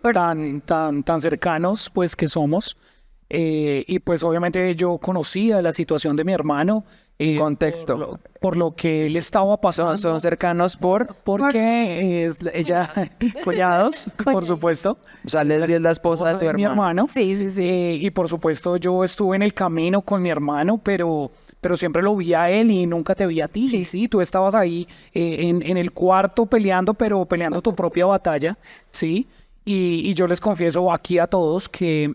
Tan cercanos, pues, que somos. Y pues, obviamente, yo conocía la situación de mi hermano. Contexto. Por lo que él estaba pasando. Son cercanos Porque ella, cuñados, por supuesto. o sea, Leslie es la esposa de tu mi hermano. hermano. Sí, sí, sí. Y por supuesto yo estuve en el camino con mi hermano, pero siempre lo vi a él y nunca te vi a ti. Sí, tú estabas ahí en el cuarto peleando, pero peleando tu propia batalla, ¿sí? Y yo les confieso aquí a todos que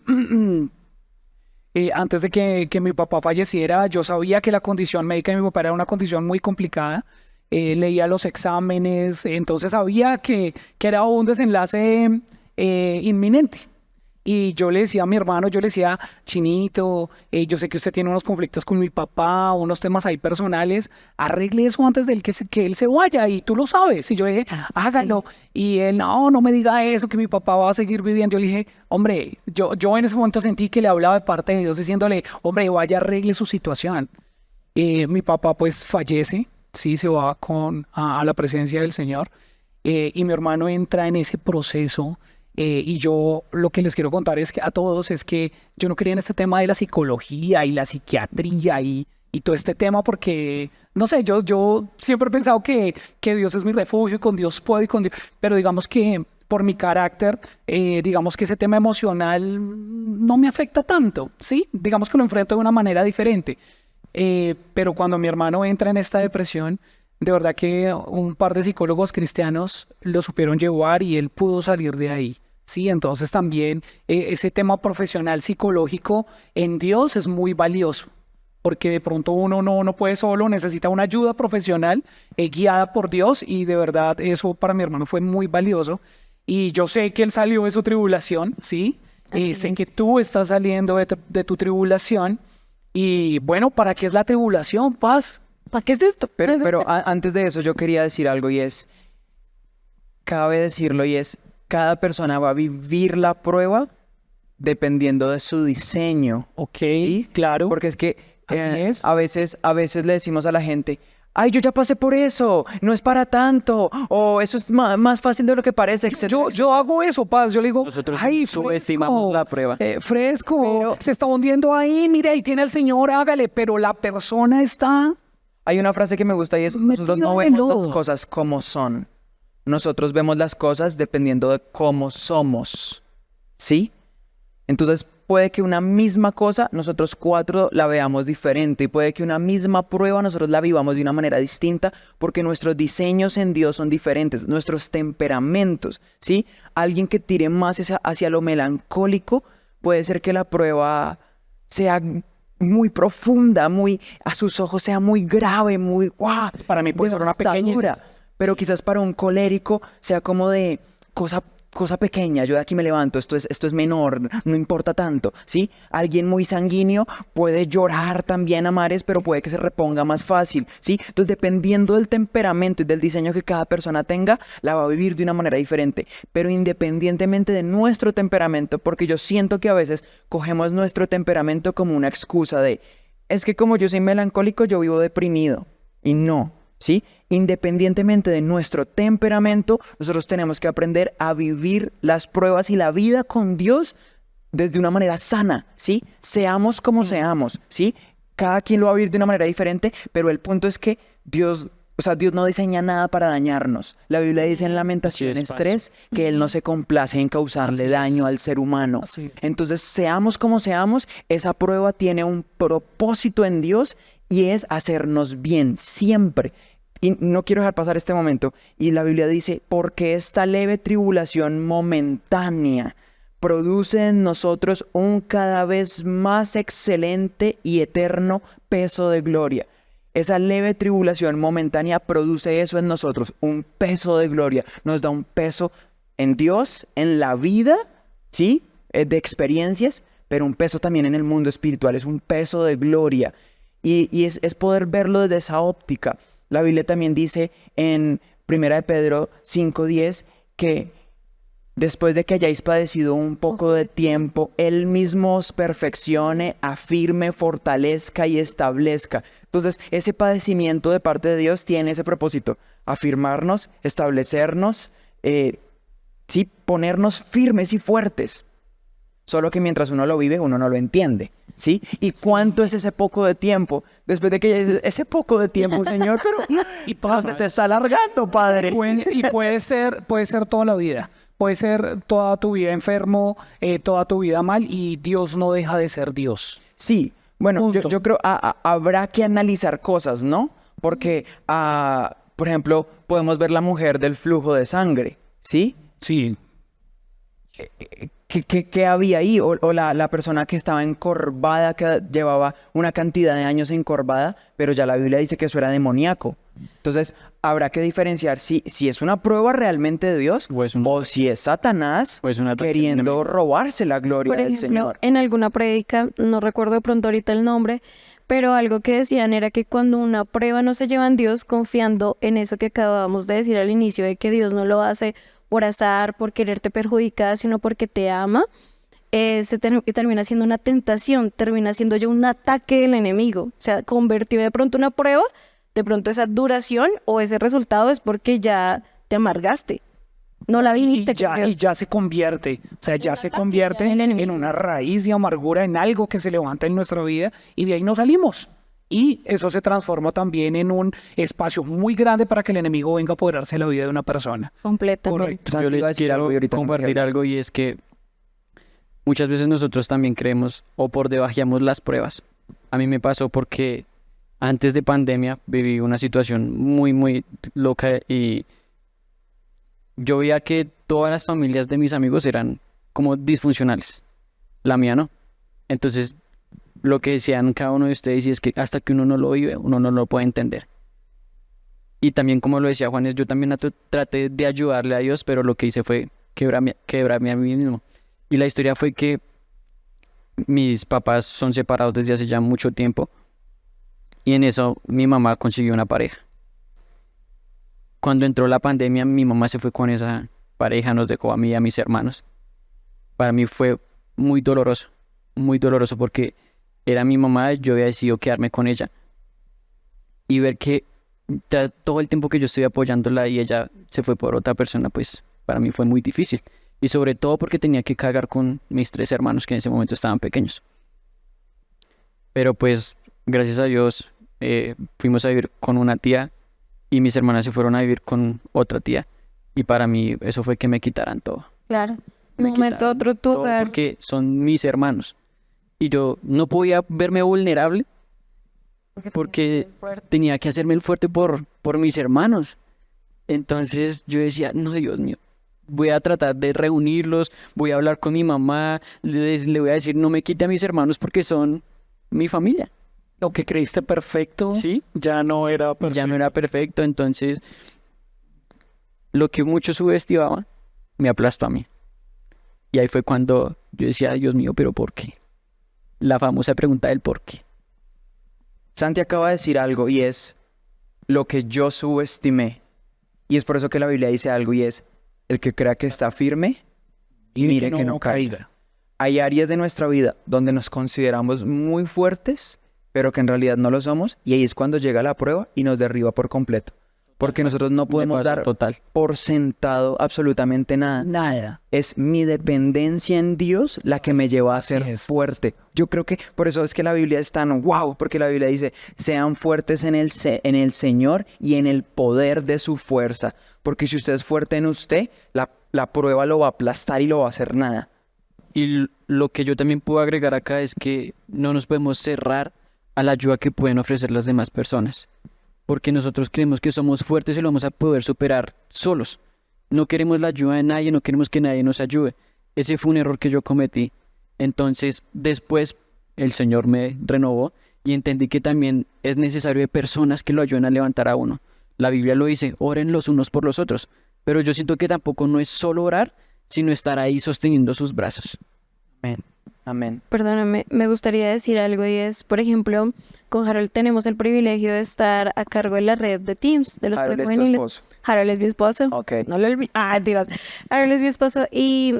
antes de que mi papá falleciera, yo sabía que la condición médica de mi papá era una condición muy complicada. Leía los exámenes, entonces sabía que era un desenlace inminente. Y yo le decía a mi hermano, yo le decía, Chinito, yo sé que usted tiene unos conflictos con mi papá, unos temas ahí personales, arregle eso antes de que él se vaya, y tú lo sabes. Y yo dije, hágalo. Y él, no me diga eso, que mi papá va a seguir viviendo. Yo le dije, hombre, yo en ese momento sentí que le hablaba de parte de Dios, diciéndole, hombre, vaya, arregle su situación. Mi papá pues fallece, sí, se va a la presencia del Señor, y mi hermano entra en ese proceso. Y yo lo que les quiero contar es que a todos es que yo no creía en este tema de la psicología y la psiquiatría y todo este tema porque, no sé, yo siempre he pensado que Dios es mi refugio y con Dios puedo y con Dios, pero digamos que por mi carácter, digamos que ese tema emocional no me afecta tanto, ¿sí? Digamos que lo enfrento de una manera diferente. Pero cuando mi hermano entra en esta depresión, de verdad que un par de psicólogos cristianos lo supieron llevar y él pudo salir de ahí. Sí, entonces también ese tema profesional psicológico en Dios es muy valioso, porque de pronto uno no puede solo, necesita una ayuda profesional guiada por Dios, y de verdad eso para mi hermano fue muy valioso. Y yo sé que él salió de su tribulación, ¿sí? Sé que tú estás saliendo de tu tribulación. Y bueno, ¿para qué es la tribulación, Paz? ¿Para qué es esto? Pero antes de eso yo quería decir algo y es, cabe decirlo y es, cada persona va a vivir la prueba dependiendo de su diseño. Ok, ¿Sí? claro. Porque es que Así es. a veces le decimos a la gente, ay, yo ya pasé por eso, no es para tanto, o eso es más fácil de lo que parece, etc. Yo hago eso, Paz. Yo le digo, Nosotros ay, subestimamos la prueba. Fresco, Pero- se está hundiendo ahí, mire, ahí tiene el Señor, hágale. Pero la persona está... Hay una frase que me gusta y es, nosotros Metido no en el vemos las lodo. cosas como son. Nosotros vemos las cosas dependiendo de cómo somos. ¿Sí? Entonces puede que una misma cosa nosotros cuatro la veamos diferente y puede que una misma prueba nosotros la vivamos de una manera distinta porque nuestros diseños en Dios son diferentes, nuestros temperamentos, ¿sí? Alguien que tire más hacia lo melancólico puede ser que la prueba sea muy profunda, a sus ojos sea muy grave, muy ¡guau! Para mí puede ser una pequeñez. Devastadora. Pero quizás para un colérico sea como de cosa pequeña, yo de aquí me levanto, esto es menor, no importa tanto, ¿sí? Alguien muy sanguíneo puede llorar también a mares, pero puede que se reponga más fácil, ¿sí? Entonces, dependiendo del temperamento y del diseño que cada persona tenga, la va a vivir de una manera diferente. Pero independientemente de nuestro temperamento, porque yo siento que a veces cogemos nuestro temperamento como una excusa de, es que como yo soy melancólico, yo vivo deprimido. Y no. ¿Sí? Independientemente de nuestro temperamento, nosotros tenemos que aprender a vivir las pruebas y la vida con Dios desde una manera sana, ¿sí? Seamos como seamos, ¿sí? cada quien lo va a vivir de una manera diferente, pero el punto es que Dios no diseña nada para dañarnos. La Biblia dice en Lamentaciones 3 que Él no se complace en causarle daño al ser humano. Entonces, seamos como seamos, esa prueba tiene un propósito en Dios y es hacernos bien siempre. Y no quiero dejar pasar este momento. Y la Biblia dice, porque esta leve tribulación momentánea produce en nosotros un cada vez más excelente y eterno peso de gloria. Esa leve tribulación momentánea produce eso en nosotros, un peso de gloria. Nos da un peso en Dios, en la vida, ¿sí? De experiencias, pero un peso también en el mundo espiritual. Es un peso de gloria. Y es poder verlo desde esa óptica. La Biblia también dice en 1 Pedro 5:10 que después de que hayáis padecido un poco de tiempo, Él mismo os perfeccione, afirme, fortalezca y establezca. Entonces, ese padecimiento de parte de Dios tiene ese propósito: afirmarnos, establecernos, sí, ponernos firmes y fuertes. Solo que mientras uno lo vive, uno no lo entiende, ¿sí? ¿Y cuánto es ese poco de tiempo? Después de que ese poco de tiempo, Señor, pero se te está alargando, Padre. Y puede ser toda la vida. Puede ser toda tu vida enfermo, toda tu vida mal, y Dios no deja de ser Dios. Sí, bueno, yo creo habrá que analizar cosas, ¿no? Porque, por ejemplo, podemos ver la mujer del flujo de sangre, ¿sí? Sí. ¿Qué había ahí? O la persona que estaba encorvada, que llevaba una cantidad de años encorvada, pero ya la Biblia dice que eso era demoníaco. Entonces, habrá que diferenciar si es una prueba realmente de Dios o si es Satanás queriendo robarse la gloria Por del ejemplo, Señor. en alguna prédica, no recuerdo de pronto ahorita el nombre, pero algo que decían era que cuando una prueba no se lleva en Dios, confiando en eso que acabábamos de decir al inicio, de que Dios no lo hace por azar, por quererte perjudicar, sino porque te ama, termina siendo una tentación, termina siendo ya un ataque del enemigo. O sea, convertió de pronto una prueba, de pronto esa duración o ese resultado es porque ya te amargaste. No la viviste. Y ya se convierte, o sea, ya se convierte en una raíz de amargura, en algo que se levanta en nuestra vida y de ahí no salimos. Y eso se transforma también en un espacio muy grande para que el enemigo venga a apoderarse de la vida de una persona. Completamente. Yo les quiero compartir algo, y es que muchas veces nosotros también creemos o por debajeamos las pruebas. A mí me pasó porque antes de pandemia viví una situación muy, muy loca y yo veía que todas las familias de mis amigos eran como disfuncionales. La mía no. Entonces, lo que decían cada uno de ustedes, y es que hasta que uno no lo vive, uno no lo puede entender. Y también, como lo decía Juanes, yo también traté de ayudarle a Dios, pero lo que hice fue quebrarme a mí mismo. Y la historia fue que mis papás son separados desde hace ya mucho tiempo. Y en eso mi mamá consiguió una pareja. Cuando entró la pandemia, mi mamá se fue con esa pareja, nos dejó a mí y a mis hermanos. Para mí fue muy doloroso porque era mi mamá, yo había decidido quedarme con ella. Y ver que todo el tiempo que yo estoy apoyándola y ella se fue por otra persona, pues para mí fue muy difícil. Y sobre todo porque tenía que cargar con mis 3 hermanos que en ese momento estaban pequeños. Pero pues, gracias a Dios, fuimos a vivir con una tía y mis hermanas se fueron a vivir con otra tía. Y para mí eso fue que me quitaran todo. Claro. Un momento otro tu hogar. Porque son mis hermanos. Y yo no podía verme vulnerable porque tenía que hacerme el fuerte por mis hermanos. Entonces yo decía, no, Dios mío, voy a tratar de reunirlos, voy a hablar con mi mamá, le voy a decir, no me quite a mis hermanos porque son mi familia. Lo que creíste perfecto, ¿sí? ya no era perfecto. Ya no era perfecto, entonces lo que muchos subestimaban me aplastó a mí. Y ahí fue cuando yo decía, Dios mío, ¿pero por qué? La famosa pregunta del por qué. Santi acaba de decir algo y es lo que yo subestimé. Y es por eso que la Biblia dice algo y es, el que crea que está firme, mire que no caiga. Hay áreas de nuestra vida donde nos consideramos muy fuertes, pero que en realidad no lo somos, y ahí es cuando llega la prueba y nos derriba por completo. porque nosotros no podemos pasa dar total. por sentado absolutamente nada. Nada. Es mi dependencia en Dios la que me lleva a Así ser es. fuerte. Yo creo que por eso es que la Biblia es tan wow, porque la Biblia dice, sean fuertes en el Señor y en el poder de su fuerza. Porque si usted es fuerte en usted, la prueba lo va a aplastar y lo va a hacer nada. Y lo que yo también puedo agregar acá es que no nos podemos cerrar a la ayuda que pueden ofrecer las demás personas. Porque nosotros creemos que somos fuertes y lo vamos a poder superar solos. No queremos la ayuda de nadie, no queremos que nadie nos ayude. Ese fue un error que yo cometí. Entonces, después el Señor me renovó y entendí que también es necesario de personas que lo ayuden a levantar a uno. La Biblia lo dice, oren los unos por los otros. Pero yo siento que tampoco no es solo orar, sino estar ahí sosteniendo sus brazos. Amén. Amén. Perdóname, me gustaría decir algo y es, por ejemplo, con Harold tenemos el privilegio de estar a cargo de la red de Teams, de los Harold es tu prejuveniles. esposo. Harold es mi esposo. Ok. No lo olvides. Ah, mentiras. Harold es mi esposo y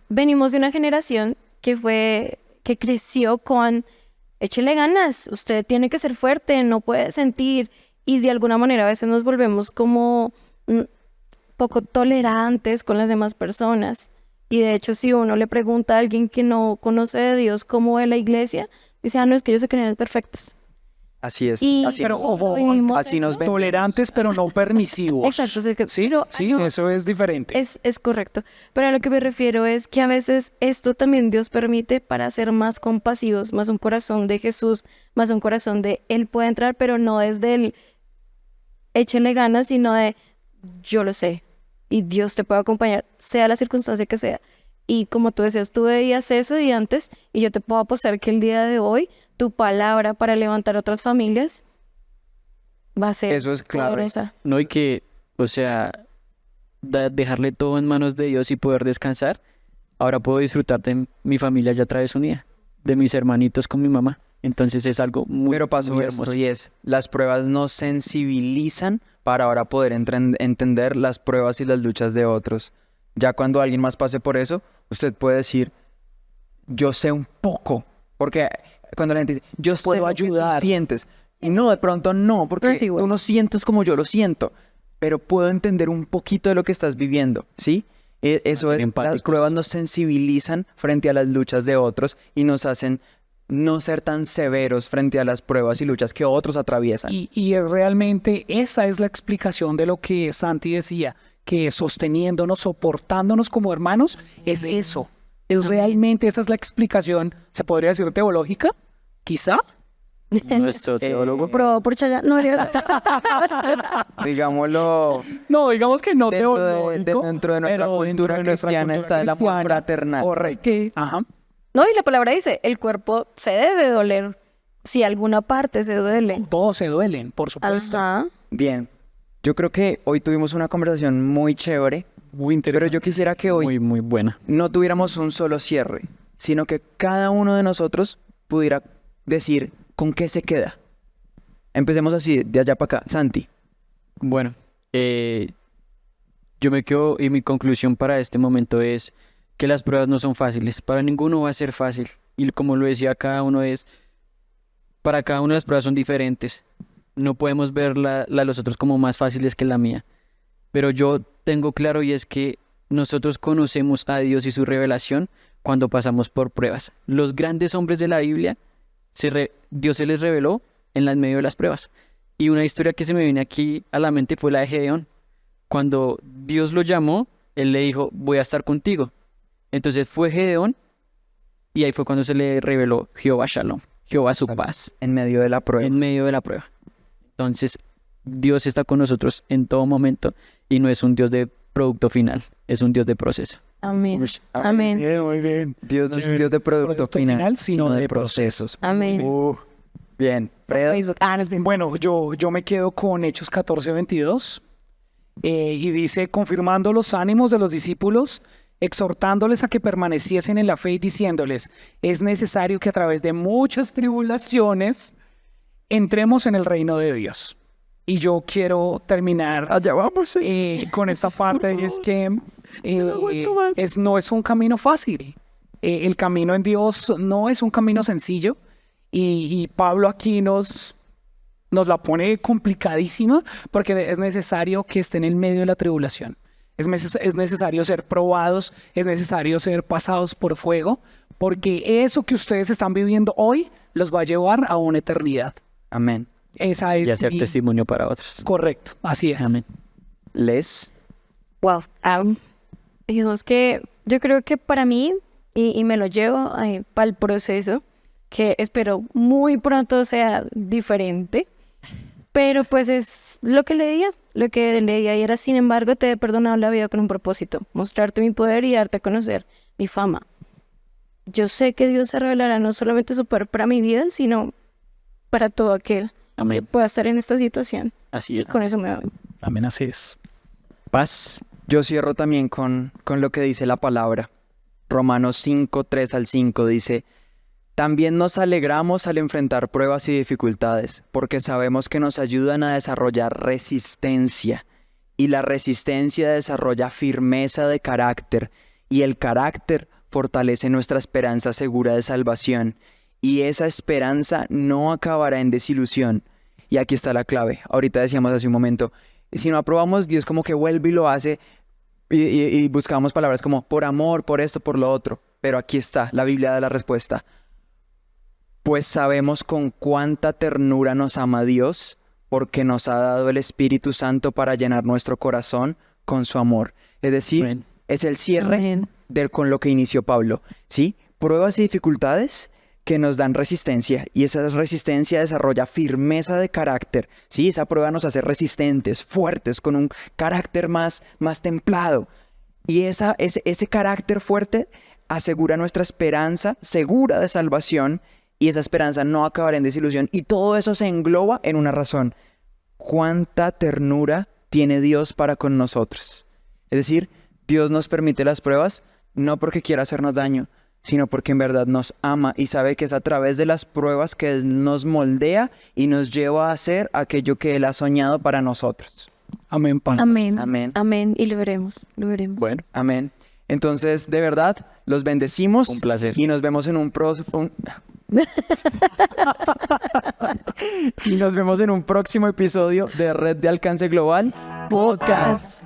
venimos de una generación que creció con échele ganas, usted tiene que ser fuerte, no puede sentir y de alguna manera a veces nos volvemos como poco tolerantes con las demás personas. Y de hecho, si uno le pregunta a alguien que no conoce de Dios cómo ve la iglesia, dice, no, es que ellos se creen perfectos. Así es. Y Así, Pero ojo, vivimos así nos eso. ven. tolerantes pero no permisivos. Exacto, sí, Sí, pero, sí, no, eso es diferente. es correcto. Pero a lo que me refiero es que a veces esto también Dios permite para ser más compasivos, más un corazón de Jesús, más un corazón de Él puede entrar, pero no desde el échele ganas, sino de yo lo sé y Dios te puede acompañar, sea la circunstancia que sea. Y como tú decías, tú veías eso y antes, y yo te puedo apostar que el día de hoy tu palabra para levantar otras familias va a ser Eso es clave. poderosa. No, y que, o sea, dejarle todo en manos de Dios y poder descansar. Ahora puedo disfrutar de mi familia ya otra vez unida, de mis hermanitos con mi mamá. Entonces es algo muy, Pero pasó muy esto hermoso. y es, las pruebas nos sensibilizan para ahora poder entender las pruebas y las luchas de otros. Ya cuando alguien más pase por eso, usted puede decir, yo sé un poco. Porque cuando la gente dice, yo sé Puedo lo que tú ayudar. sientes. Y no, de pronto no, porque Pero sí, güey. tú no sientes como yo lo siento. Pero puedo entender un poquito de lo que estás viviendo, ¿sí? Eso Ser es, las empáticos. pruebas nos sensibilizan frente a las luchas de otros y nos hacen no ser tan severos frente a las pruebas y luchas que otros atraviesan. Y es realmente esa es la explicación de lo que Santi decía, que sosteniéndonos, soportándonos como hermanos, es eso. Es realmente, esa es la explicación, se podría decir teológica, quizá. Nuestro teólogo. Probado por Chayanne. No, mentiras. Digámoslo, No, digamos que no dentro teológico. dentro de nuestra pero cultura dentro de nuestra cristiana cultura está el amor cristiana. fraternal. Correcto. Ajá. No, y la palabra dice, el cuerpo se debe doler. Si alguna parte se duele. Todos se duelen, por supuesto. Ajá. Bien, yo creo que hoy tuvimos una conversación muy chévere, Muy interesante. pero yo quisiera que hoy Muy, muy buena. no tuviéramos un solo cierre, sino que cada uno de nosotros pudiera decir con qué se queda. Empecemos así, de allá para acá. Santi. Bueno, yo me quedo y mi conclusión para este momento es que las pruebas no son fáciles. Para ninguno va a ser fácil. Y como lo decía cada uno para cada uno las pruebas son diferentes. No podemos ver la de los otros como más fáciles que la mía. Pero yo tengo claro y es que nosotros conocemos a Dios y su revelación cuando pasamos por pruebas. Los grandes hombres de la Biblia, Dios se les reveló en medio de las pruebas. Y una historia que se me viene aquí a la mente fue la de Gedeón. Cuando Dios lo llamó, él le dijo, voy a estar contigo. Entonces fue Gedeón y ahí fue cuando se le reveló Jehová Shalom, Jehová su paz, En medio de la prueba. en medio de la prueba. Entonces Dios está con nosotros en todo momento y no es un Dios de producto final, es un Dios de proceso. Amén. Ush, Amén. Bien, muy bien. Dios no es un Chévere. Dios de producto final, sino de procesos. Amén. Bien. Fredo. Facebook. Bueno, yo me quedo con Hechos 14:22 y dice, confirmando los ánimos de los discípulos, exhortándoles a que permaneciesen en la fe y diciéndoles, es necesario que a través de muchas tribulaciones entremos en el reino de Dios. Y yo quiero terminar Allá vamos. con esta parte y es que aguanto más. no es un camino fácil. El camino en Dios no es un camino sencillo y Pablo aquí nos nos la pone complicadísima porque es necesario que esté en el medio de la tribulación. Es necesario ser probados, es necesario ser pasados por fuego, porque eso que ustedes están viviendo hoy los va a llevar a una eternidad. Amén. Esa es Y hacer testimonio para otros. correcto, así es. Amén. Les. Wow. Digamos que yo creo que para mí, y me lo llevo para el proceso, que espero muy pronto sea diferente, pero pues es lo que leía y era: sin embargo, te he perdonado la vida con un propósito, mostrarte mi poder y darte a conocer mi fama. Yo sé que Dios se revelará no solamente su poder para mi vida, sino para todo aquel que Amén. pueda estar en esta situación. Así es. Con eso me voy. Amén, así es. Paz. Yo cierro también con lo que dice la palabra. Romanos 5, 3 al 5 dice: también nos alegramos al enfrentar pruebas y dificultades, porque sabemos que nos ayudan a desarrollar resistencia, y la resistencia desarrolla firmeza de carácter, y el carácter fortalece nuestra esperanza segura de salvación, y esa esperanza no acabará en desilusión. Y aquí está la clave. Ahorita decíamos hace un momento, si no aprobamos, Dios como que vuelve y lo hace, y buscamos palabras como por amor, por esto, por lo otro. Pero aquí está, la Biblia da la respuesta. Pues sabemos con cuánta ternura nos ama Dios, porque nos ha dado el Espíritu Santo para llenar nuestro corazón con su amor. Es decir, Amén. es el cierre Amén. con lo que inició Pablo, ¿sí? Pruebas y dificultades que nos dan resistencia, y esa resistencia desarrolla firmeza de carácter, ¿sí? Esa prueba nos hace resistentes, fuertes, con un carácter más templado. Y ese carácter fuerte asegura nuestra esperanza segura de salvación, y esa esperanza no acabará en desilusión. Y todo eso se engloba en una razón: cuánta ternura tiene Dios para con nosotros. Es decir, Dios nos permite las pruebas no porque quiera hacernos daño, sino porque en verdad nos ama y sabe que es a través de las pruebas que Él nos moldea y nos lleva a hacer aquello que Él ha soñado para nosotros. Amén, Pan. Amén. Amén. Amén. Y lo veremos. Bueno, Amén. Entonces, de verdad, los bendecimos. Un placer. Y nos vemos en un y nos vemos en un próximo episodio de Red de Alcance Global Podcast.